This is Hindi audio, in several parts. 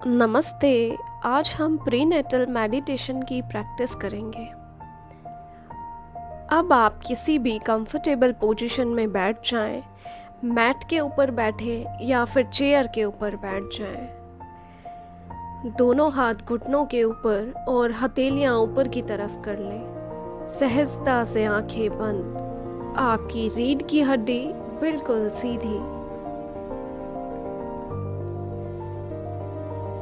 नमस्ते। आज हम प्रीनेटल मेडिटेशन की प्रैक्टिस करेंगे। अब आप किसी भी कंफर्टेबल पोजीशन में बैठ जाएं, मैट के ऊपर बैठें या फिर चेयर के ऊपर बैठ जाएं। दोनों हाथ घुटनों के ऊपर और हथेलियां ऊपर की तरफ कर लें। सहजता से आंखें बंद। आपकी रीढ़ की हड्डी बिल्कुल सीधी।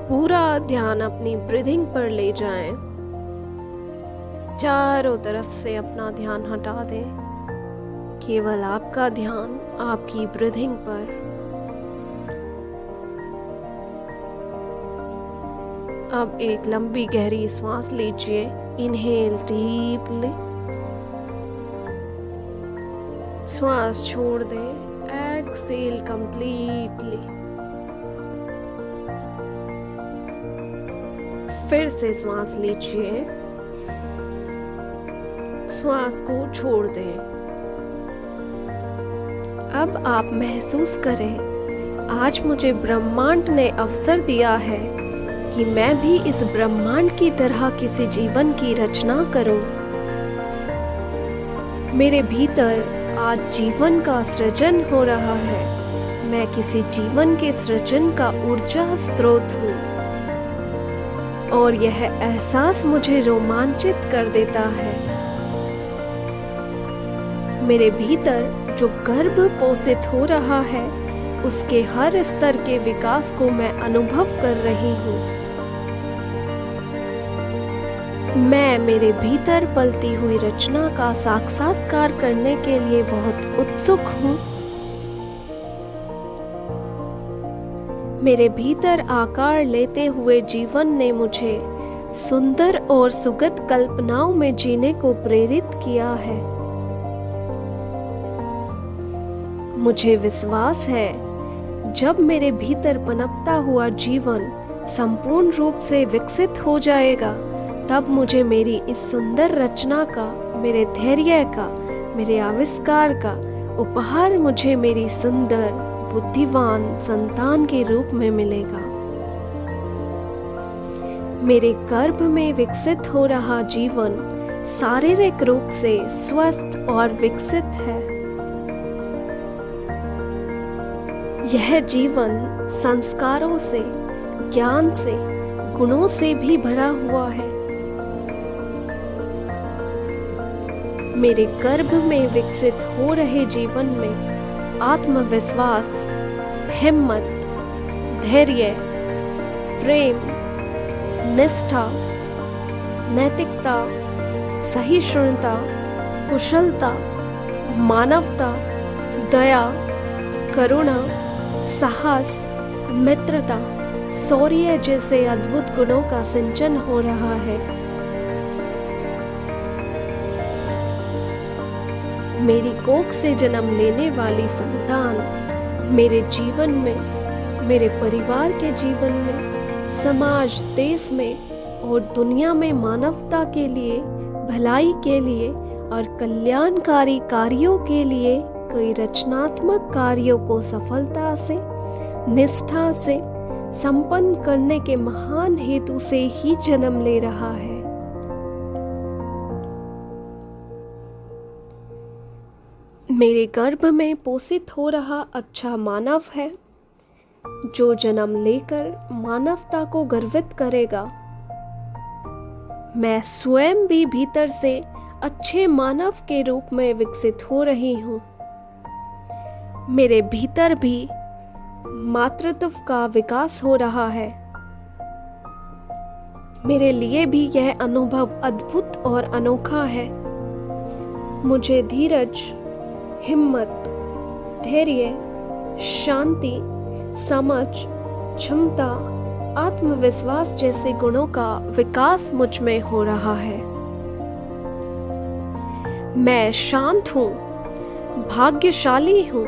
पूरा ध्यान अपनी ब्रीदिंग पर ले जाएं। चारों तरफ से अपना ध्यान हटा दें। केवल आपका ध्यान आपकी ब्रीदिंग पर। अब एक लंबी गहरी सांस लीजिए। Inhale deeply. सांस छोड़ दें। Exhale completely. फिर से सांस लीजिए। सांस को छोड़ दें। अब आप महसूस करें, आज मुझे ब्रह्मांड ने अवसर दिया है कि मैं भी इस ब्रह्मांड की तरह किसी जीवन की रचना करूं। मेरे भीतर आज जीवन का सृजन हो रहा है। मैं किसी जीवन के सृजन का ऊर्जा स्रोत हूं और यह एहसास मुझे रोमांचित कर देता है। मेरे भीतर जो गर्भ पोषित हो रहा है, उसके हर स्तर के विकास को मैं अनुभव कर रही हूँ। मैं मेरे भीतर पलती हुई रचना का साक्षात्कार करने के लिए बहुत उत्सुक हूँ। मेरे भीतर आकार लेते हुए जीवन ने मुझे सुंदर और सुगत कल्पनाओं में जीने को प्रेरित किया है। मुझे विश्वास है, जब मेरे भीतर पनपता हुआ जीवन संपूर्ण रूप से विकसित हो जाएगा, तब मुझे मेरी इस सुंदर रचना का, मेरे धैर्य का, मेरे आविष्कार का उपहार मुझे मेरी सुंदर बुद्धिमान संतान के रूप में मिलेगा। मेरे गर्भ में विकसित हो रहा जीवन शारीरिक रूप से स्वस्थ और विकसित है। यह जीवन संस्कारों से, ज्ञान से, गुणों से भी भरा हुआ है। मेरे गर्भ में विकसित हो रहे जीवन में आत्मविश्वास, हिम्मत, धैर्य, प्रेम, निष्ठा, नैतिकता, सहिष्णुता, कुशलता, मानवता, दया, करुणा, साहस, मित्रता, शौर्य जैसे अद्भुत गुणों का सिंचन हो रहा है। मेरी कोख से जन्म लेने वाली संतान मेरे जीवन में, मेरे परिवार के जीवन में, समाज, देश में और दुनिया में मानवता के लिए, भलाई के लिए और कल्याणकारी कार्यों के लिए कई रचनात्मक कार्यों को सफलता से, निष्ठा से संपन्न करने के महान हेतु से ही जन्म ले रहा है। मेरे गर्भ में पोषित हो रहा अच्छा मानव है, जो जन्म लेकर मानवता को गर्वित करेगा। मैं स्वयं भी भीतर से अच्छे मानव के रूप में विकसित हो रही हूँ। मेरे भीतर भी मातृत्व का विकास हो रहा है। मेरे लिए भी यह अनुभव अद्भुत और अनोखा है। मुझे धीरज, हिम्मत, धैर्य, शांति, समझ, क्षमता, आत्मविश्वास जैसे गुणों का विकास मुझ में हो रहा है। मैं शांत हूँ, भाग्यशाली हूँ,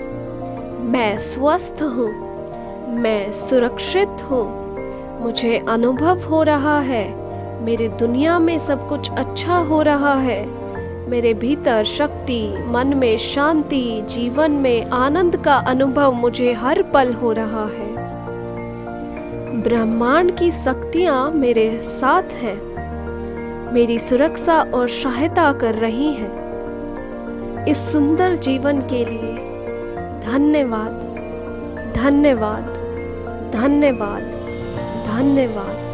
मैं स्वस्थ हूँ, मैं सुरक्षित हूँ। मुझे अनुभव हो रहा है, मेरी दुनिया में सब कुछ अच्छा हो रहा है। मेरे भीतर शक्ति, मन में शांति, जीवन में आनंद का अनुभव मुझे हर पल हो रहा है। ब्रह्मांड की शक्तियाँ मेरे साथ हैं, मेरी सुरक्षा और सहायता कर रही हैं। इस सुंदर जीवन के लिए धन्यवाद, धन्यवाद, धन्यवाद, धन्यवाद।